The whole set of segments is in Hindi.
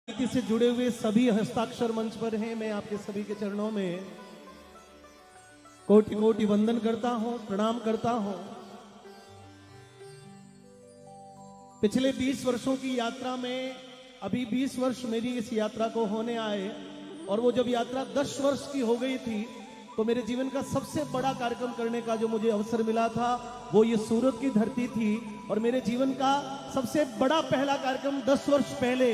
से जुड़े हुए सभी हस्ताक्षर मंच पर हैं। मैं आपके सभी के चरणों में कोटि कोटि वंदन करता हूं, प्रणाम करता हूं। पिछले 20 वर्षों की यात्रा में अभी 20 वर्ष मेरी इस यात्रा को होने आए, और वो जब यात्रा 10 वर्ष की हो गई थी तो मेरे जीवन का सबसे बड़ा कार्यक्रम करने का जो मुझे अवसर मिला था वो ये सूरत की धरती थी। और मेरे जीवन का सबसे बड़ा पहला कार्यक्रम 10 वर्ष पहले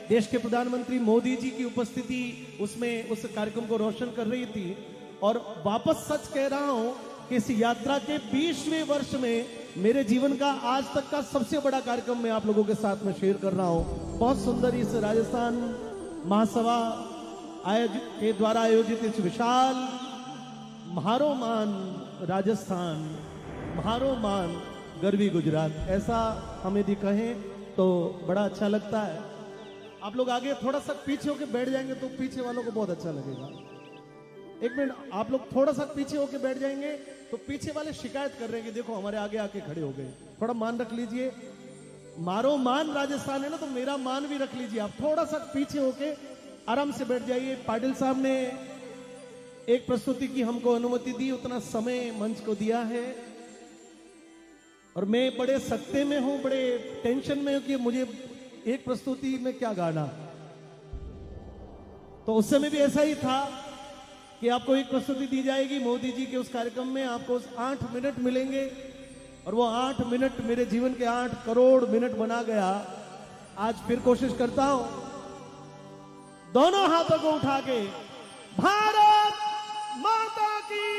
देश के प्रधानमंत्री मोदी जी की उपस्थिति उसमें उस कार्यक्रम को रोशन कर रही थी। और वापस सच कह रहा हूं कि इस यात्रा के 20वें वर्ष में मेरे जीवन का आज तक का सबसे बड़ा कार्यक्रम मैं आप लोगों के साथ में शेयर कर रहा हूं। बहुत सुंदर इस राजस्थान महासभा के द्वारा आयोजित इस विशाल म्हारो मान राजस्थान, म्हारो मान गर्वी गुजरात, ऐसा हम यदि कहें तो बड़ा अच्छा लगता है। आप लोग आगे थोड़ा सा पीछे होके बैठ जाएंगे तो पीछे वालों को बहुत अच्छा लगेगा। एक मिनट, आप लोग थोड़ा सा पीछे होके बैठ जाएंगे तो पीछे वाले शिकायत कर रहे हैं कि देखो हमारे आगे आके खड़े हो गए। थोड़ा मान रख लीजिए, मारो मान राजस्थान है ना, तो मेरा मान भी रख लीजिए। आप थोड़ा सा पीछे होके आराम से बैठ जाइए। पाटिल साहब ने एक प्रस्तुति की हमको अनुमति दी, उतना समय मंच को दिया है, और मैं बड़े सख्ते में हूं, बड़े टेंशन में हूं कि मुझे एक प्रस्तुति में क्या गाना। तो उस समय भी ऐसा ही था कि आपको एक प्रस्तुति दी जाएगी मोदी जी के उस कार्यक्रम में, आपको 8 मिनट मिलेंगे, और वो 8 मिनट मेरे जीवन के 8 करोड़ मिनट बना गया। आज फिर कोशिश करता हूं, दोनों हाथों को उठा के भारत माता की।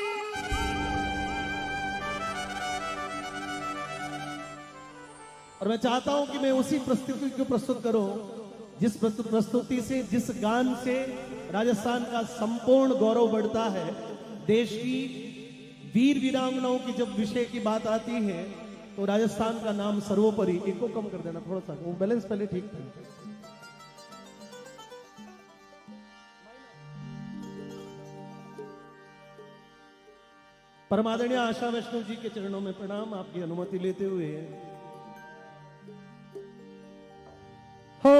और मैं चाहता हूं कि मैं उसी प्रस्तुति को प्रस्तुत करूं जिस प्रस्तुति से, जिस गान से राजस्थान का संपूर्ण गौरव बढ़ता है। देश की वीर वीरांगनाओं की जब विषय की बात आती है तो राजस्थान का नाम सर्वोपरि। एक को कम कर देना थोड़ा सा, वो बैलेंस पहले ठीक था। परमादरणीय आशा वैष्णव जी के चरणों में प्रणाम, आपकी अनुमति लेते हुए। हो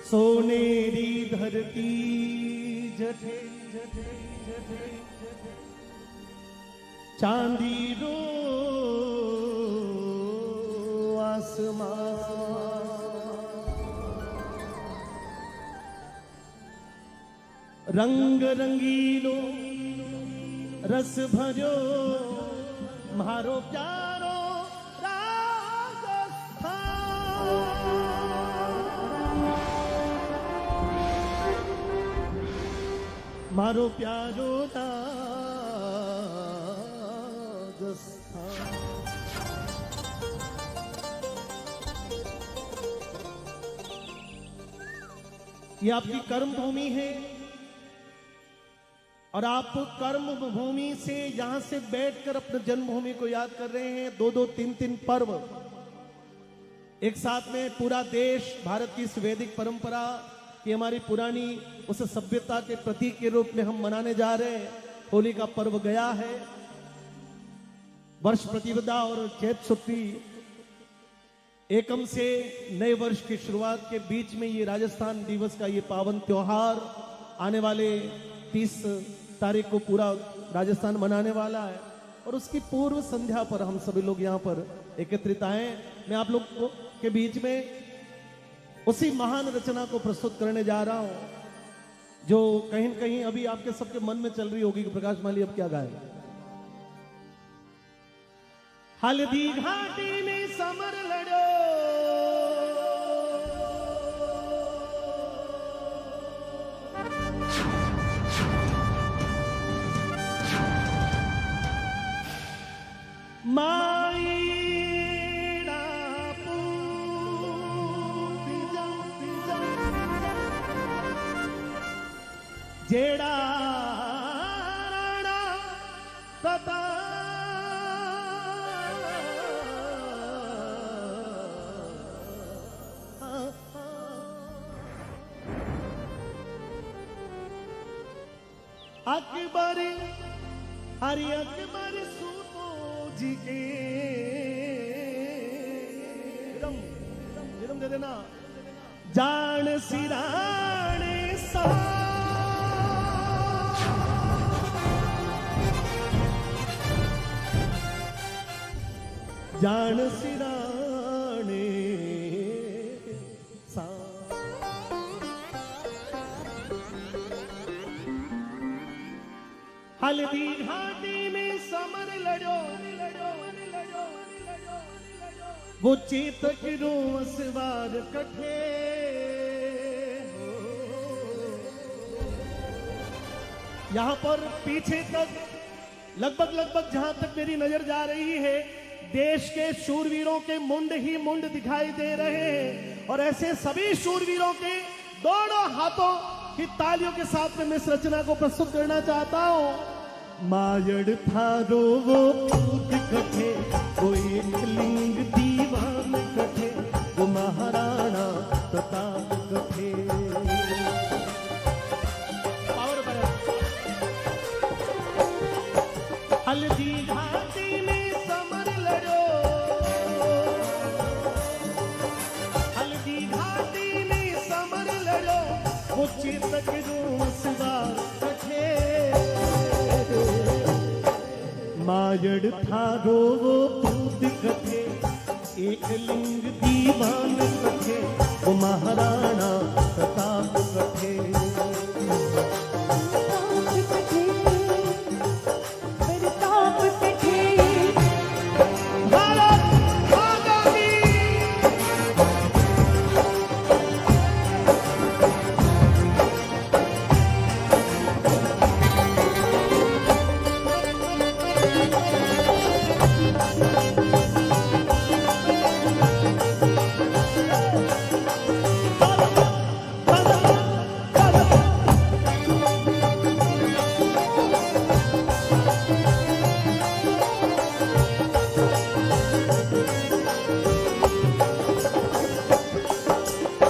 सोनेरी धरती जठे जठे जठे जठे, चांदी रो आसमान, रंग रंगीलो रस भरो म्हारो प्यारो मारो प्यारो राजस्थान। ये आपकी कर्म भूमि है, और आप कर्म भूमि से यहां से बैठकर अपने जन्मभूमि को याद कर रहे हैं। 2-2, 3-3 पर्व एक साथ में पूरा देश भारत की इस वैदिक परंपरा कि हमारी पुरानी उस सभ्यता के प्रतीक के रूप में हम मनाने जा रहे हैं। होली का पर्व गया है, वर्ष प्रतिपदा और चैत शुक्ली एकम से नए वर्ष की शुरुआत के बीच में ये राजस्थान दिवस का ये पावन त्योहार आने वाले 30 तारीख को पूरा राजस्थान मनाने वाला है। और उसकी पूर्व संध्या पर हम सभी लोग यहाँ पर एकत्रित आए। मैं आप लोग के बीच में उसी महान रचना को प्रस्तुत करने जा रहा हूं, जो कहीं न कहीं अभी आपके सबके मन में चल रही होगी कि प्रकाश माली अब क्या गाएगा। हल्दी घाटी में समर लड़ो, माईड़ा पूजा जेड़ा राणा प्रताप अकबर हरि अकबर सूतो जी के दम दे देना जान सिराने सा जान सिराने सा हल्दी घाटी में समर लड़ो, वो चेतक रोसवार कठे यहां पर पीछे तक लगभग जहां तक मेरी नजर जा रही है, देश के शूरवीरों के मुंड ही मुंड दिखाई दे रहे हैं। और ऐसे सभी शूरवीरों के दोनों हाथों की तालियों के साथ में मैं इस रचना को प्रस्तुत करना चाहता हूं। मायड़ थारो वो पूत कठे, वो एक लिंग दीवान कठे, वो महाराणा प्रताप कठे। हल्दी घाटी में समर लड़ो, हल्दी घाटी में समर लड़ो, वो चेतक रोसवार कठे। मायड़ थारो वो पूत कठे, एक लिंग दीवान कठे, वो महाराणा प्रताप कठे।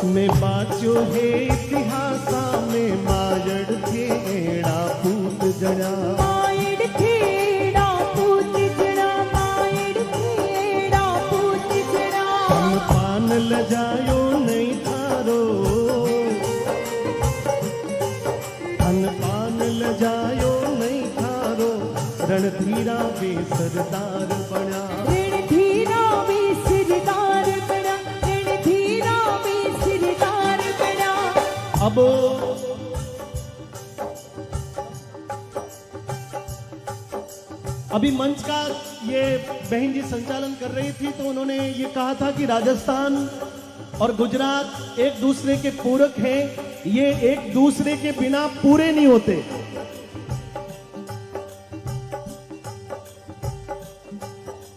में बाचो है इतिहासा में मायड़ खेड़ा पूत जड़ा, मायड़ खेड़ा पूत जड़ा, मायड़ खेड़ा पूत जड़ा। हम पान लजायो नहीं थारो, हम पान लजायो नहीं थारो, रणधीरा वे सरदार बना, रणधीरा वे सरदार बना, रणधीरा वे सरदार बना। अब अभी मंच का ये बहन जी संचालन कर रही थी, तो उन्होंने ये कहा था कि राजस्थान और गुजरात एक दूसरे के पूरक हैं, ये एक दूसरे के बिना पूरे नहीं होते।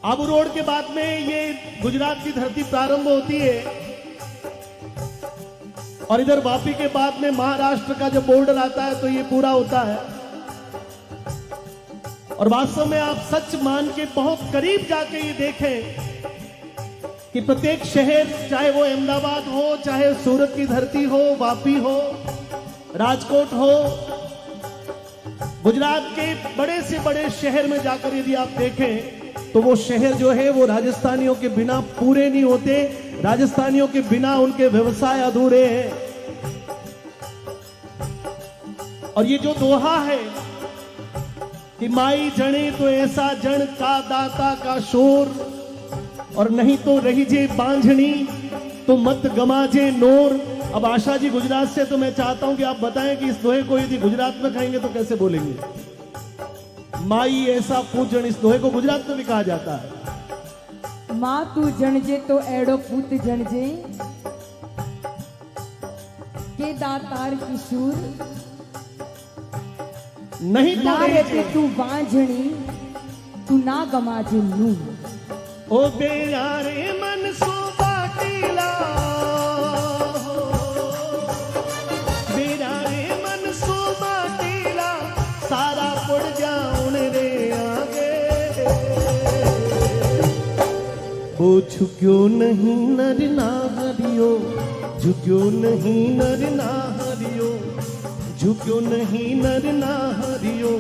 आबू रोड के बाद में ये गुजरात की धरती प्रारंभ होती है और इधर वापी के बाद में महाराष्ट्र का जब बॉर्डर आता है तो ये पूरा होता है। और वास्तव में आप सच मान के बहुत करीब जाके ये देखें कि प्रत्येक शहर, चाहे वो अहमदाबाद हो, चाहे सूरत की धरती हो, वापी हो, राजकोट हो, गुजरात के बड़े से बड़े शहर में जाकर यदि आप देखें तो वो शहर जो है वो राजस्थानियों के बिना पूरे नहीं होते, राजस्थानियों के बिना उनके व्यवसाय अधूरे हैं। और ये जो दोहा है कि माई जने तो ऐसा जन का दाता का शोर, और नहीं तो रही जे बांझनी तो मत गमाजे नोर। अब आशा जी गुजरात से, तो मैं चाहता हूं कि आप बताएं कि इस दोहे को यदि गुजरात में कहेंगे तो कैसे बोलेंगे। माई ऐसा पूजन, इस दोहे को गुजरात में भी कहा जाता है। मां तू जणजे तो एड़ो पूत जणजे के दातार किशोर नहीं तो लारे पे तू वांझणी तू ना गमाजे नू। ओ बेयारे मन सो बाटीला, बेयारे मन सो बाटीला, सारा पड़ जाऊन रे आगे। वो झुक्यो नहीं नर नारियो, झुक्यो नहीं नर नारियो, झुक्यो नहीं नर नारियो,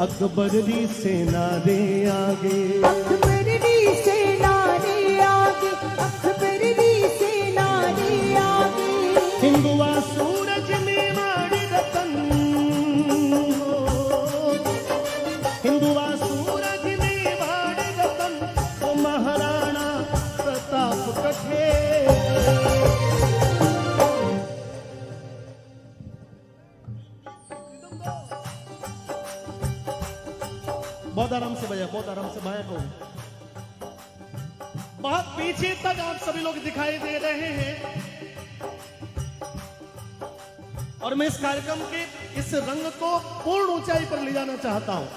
अकबर दी सेना रे आगे। अकबर दी सेना रे आगे, अकबर दी सेना रे आगे। हिंदुआ सूरज में वाड़ी रतन हो, हिंदुआ सूरज में वाड़ी रतन, वो महाराणा प्रताप कठे। बहुत आराम से बजाए, बहुत आराम से बाया को। बहुत पीछे तक आप सभी लोग दिखाई दे रहे हैं और मैं इस कार्यक्रम के इस रंग को पूर्ण ऊंचाई पर ले जाना चाहता हूं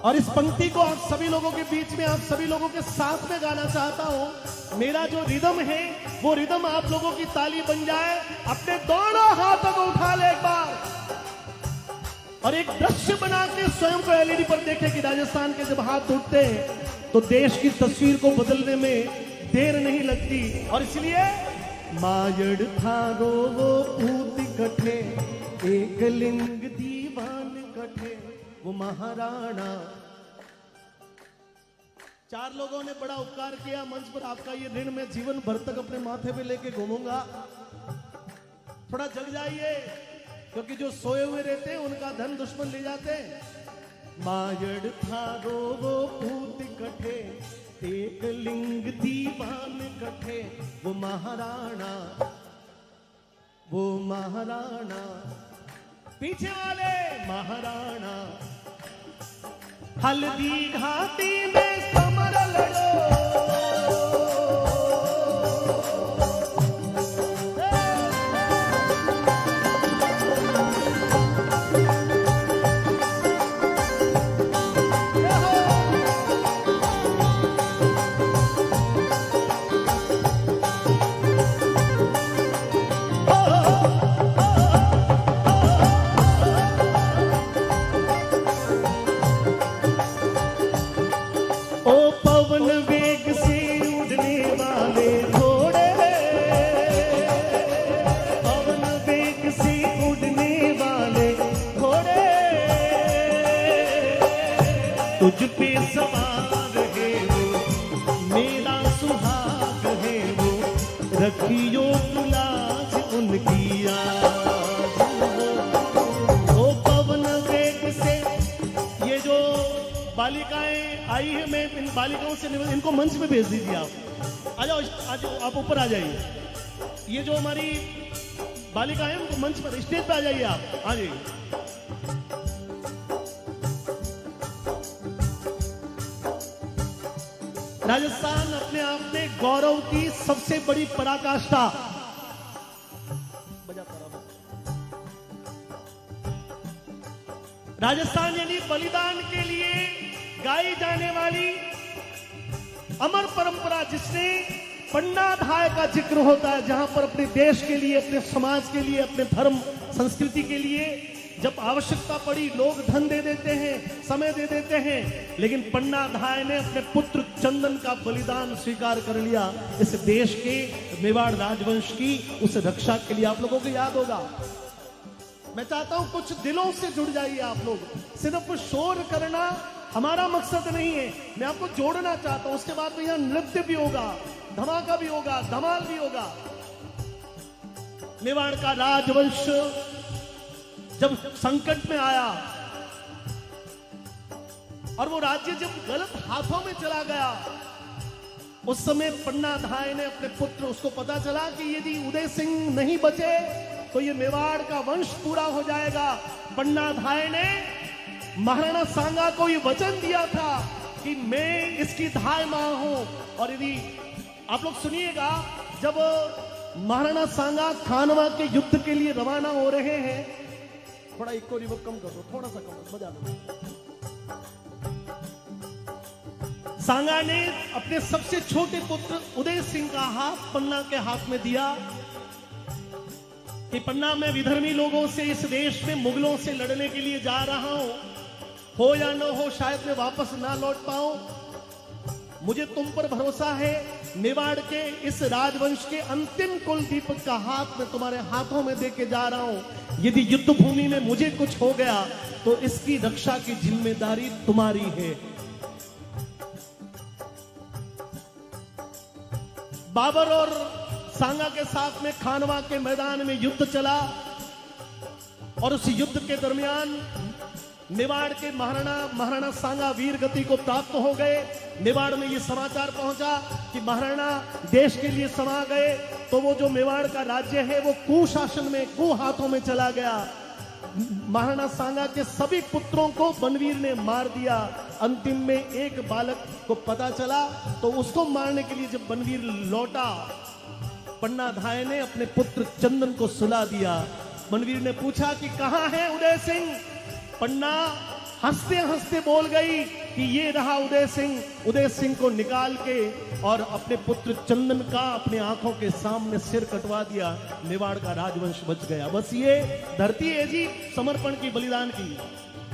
और इस पंक्ति को आप सभी लोगों के बीच में, आप सभी लोगों के साथ में गाना चाहता हूं। मेरा जो रिदम है वो रिदम आप लोगों की ताली बन जाए। अपने दोनों हाथों को उठा ले एक बार और एक दृश्य बना के स्वयं को एलईडी पर देखे कि राजस्थान के जब हाथ उठते हैं तो देश की तस्वीर को बदलने में देर नहीं लगती। और इसलिए मायड़ थारो वो पूत कठे, एक लिंग दीवान कठे, वो महाराणा। 4 लोगों ने बड़ा उपकार किया मंच पर। आपका ये ऋण मैं जीवन भर तक अपने माथे पे लेके घूमूंगा। थोड़ा जग जाइए, क्योंकि जो सोए हुए रहते हैं उनका धन दुश्मन ले जाते हैं। मायड़ थारो वो पूत कठे, एक लिंग दीवान कठे, वो महाराणा, वो महाराणा। पीछे वाले महाराणा। हल्दी घाटी में समर लड़ो, तुझ पे सवार है वो, मेरा सुहाग है वो, रखियो तुलाज उनकी याद हो। ओ पवन वेग से, ये जो बालिकाएं आई है, मैं इन बालिकाओं से इनको मंच पे भेज दीजिए। आप आ जाओ, आप ऊपर आ जाइए। ये जो हमारी बालिकाएं हैं उनको मंच पर, स्टेज पे आ जाइए। आप आ जाइए। राजस्थान अपने आप में गौरव की सबसे बड़ी पराकाष्ठा। राजस्थान यानी बलिदान के लिए गाई जाने वाली अमर परंपरा, जिसने पन्ना धाय का जिक्र होता है, जहां पर अपने देश के लिए, अपने समाज के लिए, अपने धर्म संस्कृति के लिए जब आवश्यकता पड़ी लोग धन दे देते हैं, समय दे देते हैं, लेकिन पन्ना धाय ने अपने पुत्र चंदन का बलिदान स्वीकार कर लिया इस देश के, मेवाड़ राजवंश की उस रक्षा के लिए। आप लोगों को याद होगा। मैं चाहता हूं कुछ दिलों से जुड़ जाइए आप लोग। सिर्फ शोर करना हमारा मकसद नहीं है, मैं आपको जोड़ना चाहता हूं। उसके बाद में यहां नृत्य भी होगा, धमाका भी होगा, धमाल भी होगा। मेवाड़ का राजवंश जब संकट में आया और वो राज्य जब गलत हाथों में चला गया उस समय पन्ना धाय ने अपने पुत्र, उसको पता चला कि यदि उदय सिंह नहीं बचे तो ये मेवाड़ का वंश पूरा हो जाएगा। पन्ना धाय ने महाराणा सांगा को ये वचन दिया था कि मैं इसकी धाय मां हूं। और यदि आप लोग सुनिएगा, जब महाराणा सांगा खानवा के युद्ध के लिए रवाना हो रहे हैं, थोड़ा इको रिवर्ब कम कर दो, थोड़ा सा कम बजा दो। सांगा ने अपने सबसे छोटे पुत्र उदय सिंह का हाथ पन्ना के हाथ में दिया कि पन्ना, मैं विधर्मी लोगों से इस देश में मुगलों से लड़ने के लिए जा रहा हूं, हो या न हो शायद मैं वापस ना लौट पाऊं, मुझे तुम पर भरोसा है। मेवाड़ के इस राजवंश के अंतिम कुल दीपक का हाथ मैं तुम्हारे हाथों में देके जा रहा हूं। यदि युद्ध भूमि में मुझे कुछ हो गया तो इसकी रक्षा की जिम्मेदारी तुम्हारी है। बाबर और सांगा के साथ में खानवा के मैदान में युद्ध चला और उस युद्ध के दरमियान मेवाड़ के महाराणा सांगा वीर गति को प्राप्त हो गए। मेवाड़ में ये समाचार पहुंचा कि महाराणा देश के लिए समा गए, तो वो जो मेवाड़ का राज्य है वो कुशासन में, कु हाथों में चला गया। महाराणा सांगा के सभी पुत्रों को बनवीर ने मार दिया। अंतिम में एक बालक को पता चला, तो उसको मारने के लिए जब बनवीर लौटा, पन्ना धाय ने अपने पुत्र चंदन को सुला दिया। बनवीर ने पूछा कि कहां है उदय सिंह? पन्ना हंसते हंसते बोल गई कि ये रहा उदय सिंह। उदय सिंह को निकाल के और अपने पुत्र चंदन का अपने आंखों के सामने सिर कटवा दिया। मेवाड़ का राजवंश बच गया। बस ये धरती है जी समर्पण की, बलिदान की।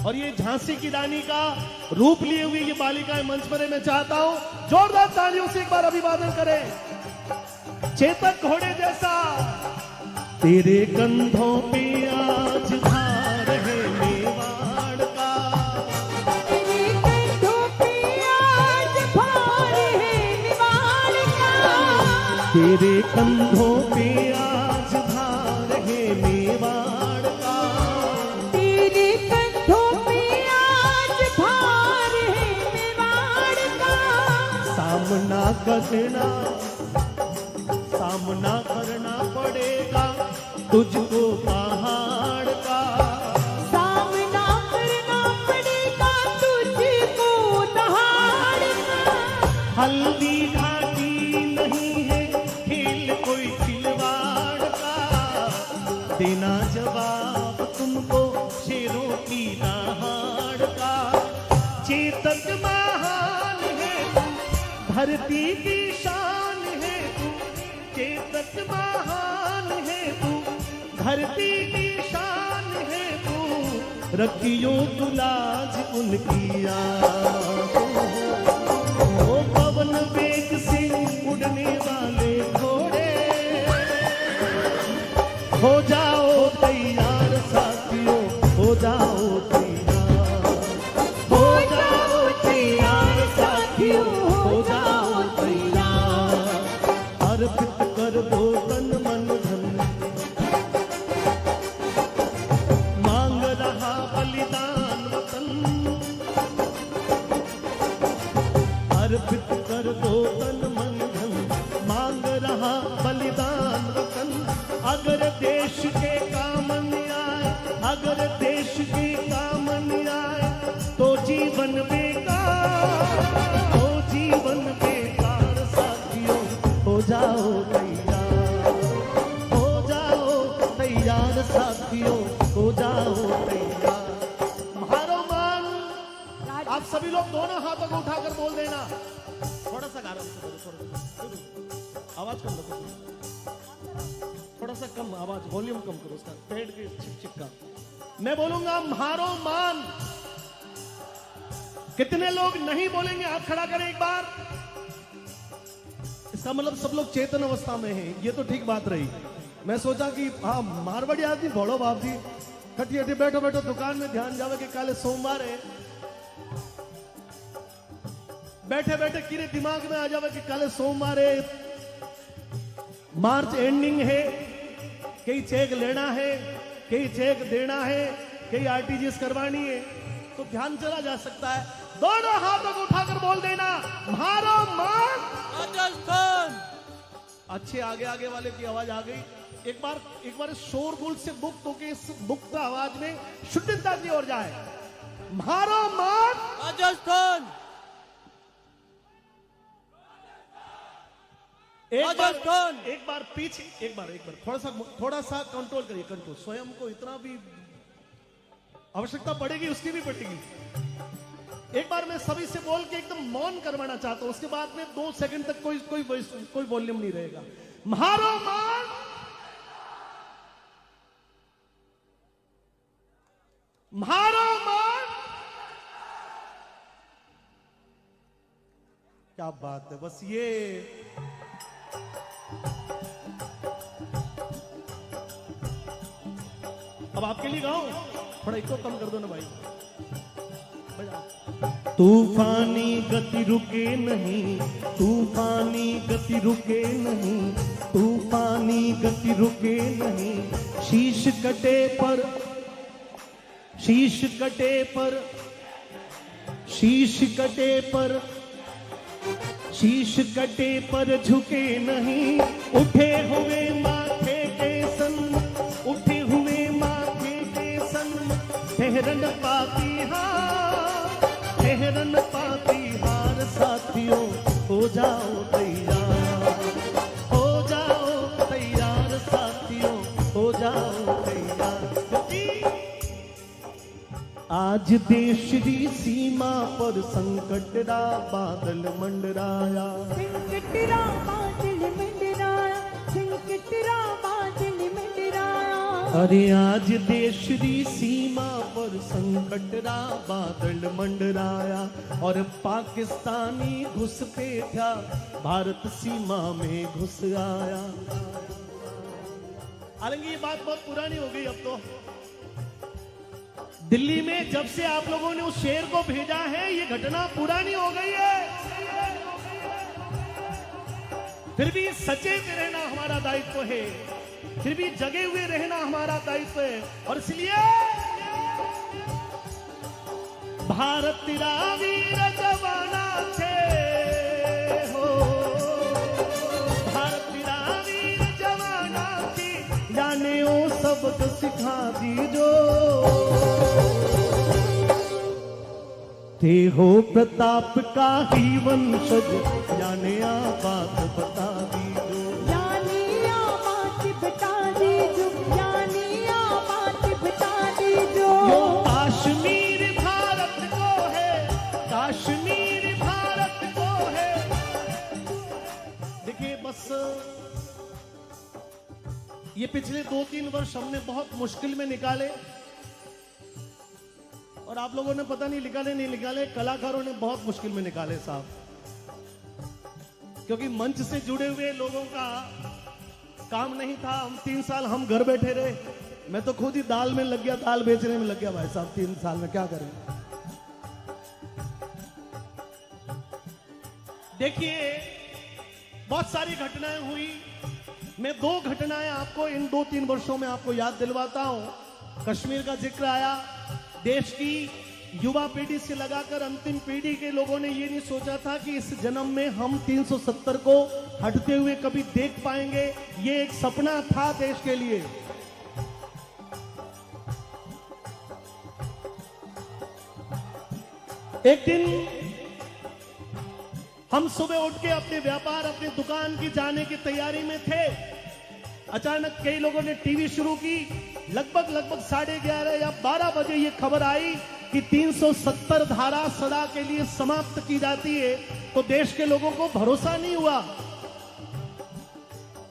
और ये झांसी की रानी का रूप लिए हुई ये बालिकाएं मंच पर, मैं चाहता हूं जोरदार तालियों से एक बार अभिवादन करें। चेतक घोड़े जैसा तेरे कंधों पे आज भार है मेवाड़ का, तेरे कंधों पे आज भार है मेवाड़ का, तेरे कंधों पे आज भार है मेवाड़ का, तेरे कंधों पे आज भार है मेवाड़ का। सामना करना पड़ेगा तुझको पहाड़ का, सामना करना पड़ेगा तुझको पहाड़ का। हल्दी घाटी नहीं है खेल कोई खिलवाड़ का, देना जवाब तुमको शेरों की दहाड़ का। चेतक महान है तू, धरती की शान है तू, चेतक महान है तू, धरती की शान है तू, रखियो तू लाज उनकी आंखों। ओ पवन वेग से उड़ने वाले घोड़े, हो जाओ तैयार साथियों, हो जाओ तैयार, हो जाओ तैयार साथियों, हो जाओ तैयार। अर्पित कर दो तन मन धन, मांग रहा बलिदान वतन। अर्पित कर दो तन मन धन, मांग रहा बलिदान वतन। अगर देश के काम न आए, अगर देश के काम न आए, तो जीवन बेकार, तो जीवन बेकार साथियों, हो जाओ तैयार, हो जाओ तैयार साथियों, हो जाओ तैयार। मारो मान। आप सभी लोग दोनों हाथों को उठाकर बोल देना। थोड़ा सा गाना आवाज कम रखो, थोड़ा सा कम आवाज, वॉल्यूम कम करो उसका, पेड़ के छिक का। मैं बोलूंगा मारो मान। कितने लोग नहीं बोलेंगे? हाथ खड़ा करें एक बार। इसका मतलब सब लोग चेतन अवस्था में हैं। ये तो ठीक बात रही। मैं सोचा कि हाँ मारवाड़ी आदमी भोड़ो बाप जी, खटी हटी बैठो बैठो दुकान में ध्यान जावे कि काले सोमवार है, बैठे बैठे किरे दिमाग में आ जावे कि काले सोमवार है, मार्च एंडिंग है, कई चेक लेना है, कई चेक देना है, कई आरटीजीएस करवानी है, तो ध्यान चला जा सकता है। दोनों हाथों को उठाकर बोल देना, म्हारो मान राजस्थान। अच्छे आगे आगे वाले की आवाज आ गई। एक बार शोरगुल से मुक्त होकर इस मुक्त आवाज में शुद्धता की ओर जाए। म्हारो मान राजस्थान। एक बार पीछे, एक बार थोड़ा सा कंट्रोल करिए। कंट्रोल, स्वयं को इतना भी आवश्यकता पड़ेगी, उसकी भी पड़ेगी। एक बार मैं सभी से बोल के एकदम मौन करवाना चाहता हूं, उसके बाद में 2 सेकंड तक कोई वॉल्यूम नहीं रहेगा। म्हारो मान, म्हारो मान। क्या बात है, बस ये अब आपके लिए गाऊं, थोड़ा इसको कम कर दो ना भाई। तूफानी गति रुके नहीं, तूफानी गति रुके नहीं, तूफानी गति रुके नहीं। शीश कटे पर, शीश कटे पर, शीश कटे पर, शीश कटे पर झुके नहीं। उठे हुए माथे के सन, उठे हुए माथे के सन। ठहरन पाती हार, ठहरन पाती हार। साथियों हो जाओ तैयार, हो जाओ तैयार। साथियों हो जाओ तैयार। आज देश की सीमा पर संकटरा बादल मंडराया, संकटरा बादल मंडराया, संकटरा बादल मंडराया। अरे आज देश की सीमा पर संकटरा बादल मंडराया। और पाकिस्तानी घुसपे था, भारत सीमा में घुस आया। हालांकि ये बात बहुत पुरानी हो गई अब तो। दिल्ली में जब से आप लोगों ने उस शेर को भेजा है, ये घटना पुरानी हो गई है। फिर भी सचेत रहना हमारा दायित्व है, फिर भी जगे हुए रहना हमारा दायित्व है। और इसलिए भारत तेरा वीर जवाना थे हो, भारत तेरा वीर जवाना थी। जाने ओ सबक सिखा दीजो, ते हो प्रताप का ही वंशज। जाने आ बात बता दीजो, जाने आ बात बता दीजो, जाने आ बात बता दीजो। यो काश्मीर भारत को है, काश्मीर भारत को है। देखिए बस ये पिछले 2-3 वर्ष हमने बहुत मुश्किल में निकाले, और आप लोगों ने पता नहीं निकाले, कलाकारों ने बहुत मुश्किल में निकाले साहब। क्योंकि मंच से जुड़े हुए लोगों का काम नहीं था। हम 3 साल हम घर बैठे रहे। मैं तो खुद ही दाल में लग गया, दाल बेचने में लग गया भाई साहब। 3 साल में क्या करें। देखिए बहुत सारी घटनाएं हुई। मैं 2 घटनाएं आपको इन 2-3 वर्षों में आपको याद दिलवाता हूं। कश्मीर का जिक्र आया। देश की युवा पीढ़ी से लगाकर अंतिम पीढ़ी के लोगों ने ये नहीं सोचा था कि इस जन्म में हम 370 को हटते हुए कभी देख पाएंगे। ये एक सपना था देश के लिए। एक दिन हम सुबह उठ के अपने व्यापार, अपनी दुकान की जाने की तैयारी में थे। अचानक कई लोगों ने टीवी शुरू की। लगभग 11:30 या 12 बजे ये खबर आई कि 370 धारा सदा के लिए समाप्त की जाती है। तो देश के लोगों को भरोसा नहीं हुआ।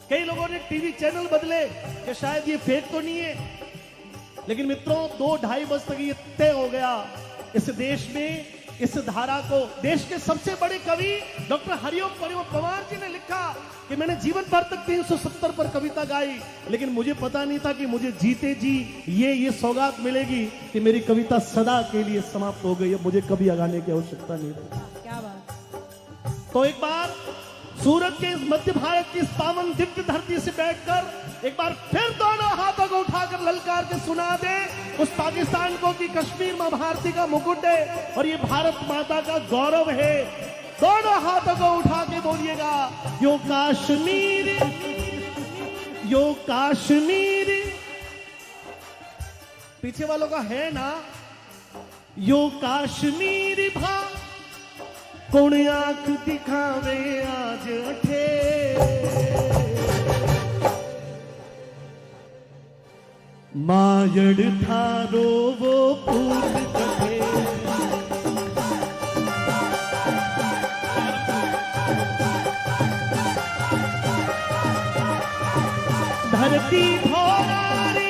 कई लोगों ने टीवी चैनल बदले कि शायद ये फेक तो नहीं है। लेकिन मित्रों 2-2.5 बजे तक ये तय हो गया। इस देश में इस धारा को देश के सबसे बड़े कवि डॉक्टर हरिओम परिवम पवार जी ने लिखा कि मैंने जीवन भर तक 370 पर कविता गाई, लेकिन मुझे पता नहीं था कि मुझे जीते जी ये सौगात मिलेगी कि मेरी कविता सदा के लिए समाप्त हो गई। अब मुझे कभी गाने की आवश्यकता नहीं रही। क्या बात। तो एक बार सूरत के इस मध्य भारत की इस पावन दिव्य धरती से बैठकर एक बार फिर दोनों हाथों को उठाकर ललकार के सुना दे उस पाकिस्तान को कि कश्मीर मां भारती का मुकुट है और ये भारत माता का गौरव है। दोनों हाथों को उठा के बोलिएगा, यो कश्मीर, यो कश्मीर। पीछे वालों का है ना, यो कश्मीर भा कौन आंख दिखावे आज अठे। मायड़ थारो वो पूत कटे, धरती भोरारी,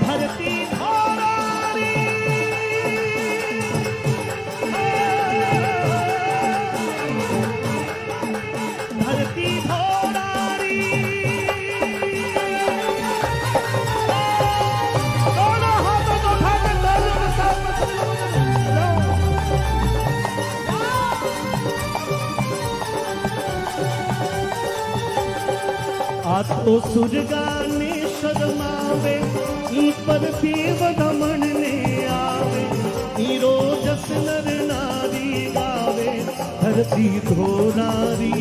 धरती भोरारी, धरती भोरारी। दोनों हाथों को उठाकर तालियों के साथ आज तो सुरगाने शर्मावे, ई पर देव दमन ने आवे, हीरो जस नर नारी गावे, धरती धोरारी,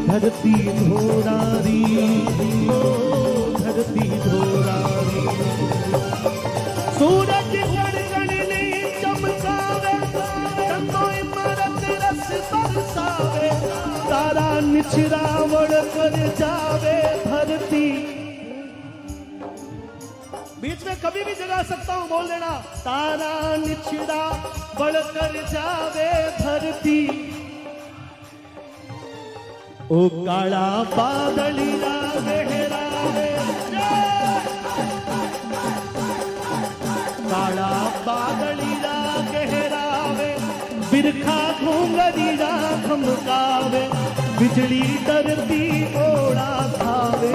धरती धोरारी, ओ धरती धोरारी। सूरज गणगण ने चमकावे, चंदो इमरत रस बरसावे, तारा निछरावण कर जावे धरती। बीच में कभी भी जगा सकता हूं, बोल देना, तारा निछड़ा बढ़ कर जावे धरती। ओ काला बादलिया गहरावे, काला बादलिया गहरावे, बिरखा घूंगरिया खमकावे, बिजली डरती ओड़ा खावे,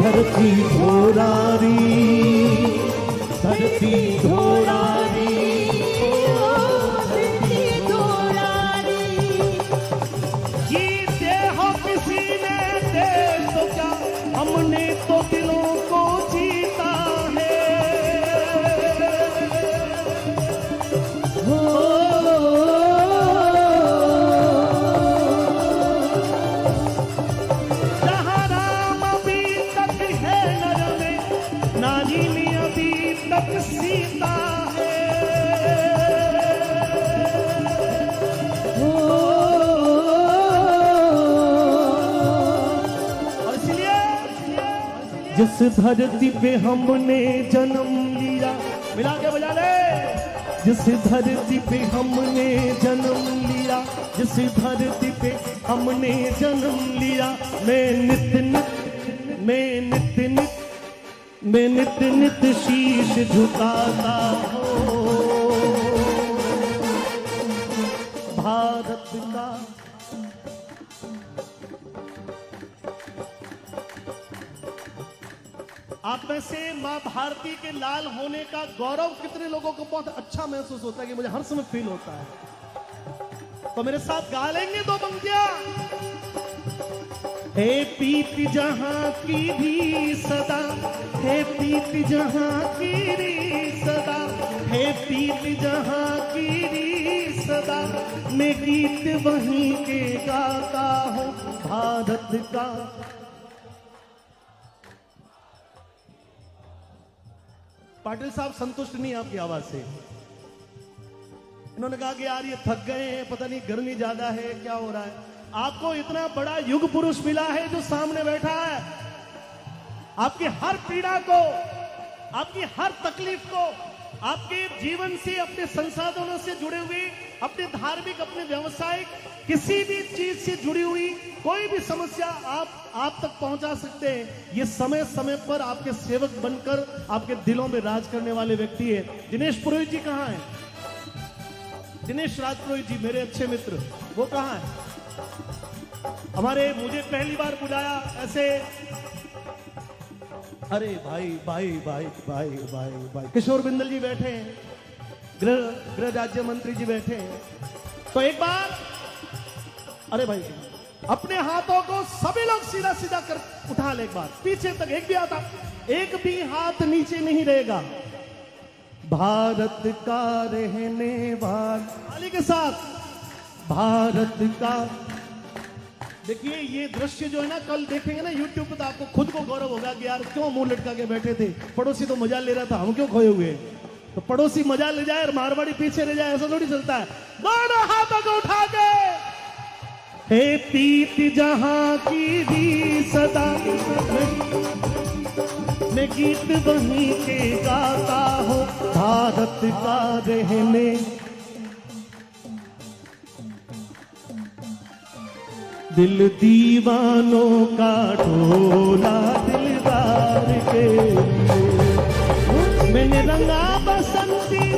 धरती धोरारी, धरती धोरारी, धरती धोरारी। जीते हो किसी ने देश तो क्या, हमने तो दिलों को जीता है। जहाँ राम अभी तक है नर में, नारी में अभी तक सीता है। और इसलिए जिस धरती पे हमने जन्म लिया, मिला के बजा ले, जिस धरती पे हमने जन्म लिया, जिस धरती पे हमने जन्म लिया, मैं नित नित, मैं नित नित, मैं नित नित शीश झुकाता हूँ भारत का। आप में से मां भारती के लाल होने का गौरव कितने लोगों को बहुत अच्छा महसूस होता है कि मुझे हर समय फील होता है। तो मेरे साथ गा लेंगे दो पंक्तियां। हे पीत जहां की भी सदा, हे पीत जहां की री सदा, हे पीत जहां की री सदा, मैं गीत वहीं के गाता हूँ भारत का। पाटिल साहब संतुष्ट नहीं आपकी आवाज से। इन्होंने कहा कि यार ये थक गए हैं, पता नहीं गर्मी ज्यादा है, क्या हो रहा है। आपको इतना बड़ा युग पुरुष मिला है जो सामने बैठा है, आपकी हर पीड़ा को, आपकी हर तकलीफ को, आपके जीवन से, अपने संसाधनों से जुड़े हुए, अपने धार्मिक, अपने व्यवसायिक, किसी भी चीज से जुड़ी हुई कोई भी समस्या आप तक पहुंचा सकते हैं। ये समय समय पर आपके सेवक बनकर आपके दिलों में राज करने वाले व्यक्ति है। दिनेश पुरोहित जी कहाँ हैं? दिनेश राज पुरोहित जी मेरे अच्छे मित्र, वो कहाँ है? हमारे, मुझे पहली बार बुलाया ऐसे, अरे भाई भाई भाई भाई भाई भाई किशोर बिंदल जी बैठे हैं, गृह राज्य मंत्री जी बैठे हैं, तो एक बार, अरे भाई अपने हाथों को सभी लोग सीधा सीधा कर उठा ले, एक बार पीछे तक, एक भी हाथ नीचे नहीं रहेगा। भारत का रहने वाला के साथ, भारत का। देखिए ये दृश्य जो है ना, कल देखेंगे ना यूट्यूब पे, तो आपको खुद को गौरव होगा कि यार क्यों मुंह लटका के बैठे थे, पड़ोसी तो मजा ले रहा था, हम क्यों खोए हुए। तो पड़ोसी मजा ले जाए और मारवाड़ी पीछे रह जाए, ऐसा थोड़ी चलता है। दोनों हाथों को उठा के, हे प्रीत जहां की भी सदा, मैं गीत वहीं के गाता हूं, भारत का रहने। दिल दीवानों का ढोला दिलदार के, मैंने रंगा बसंती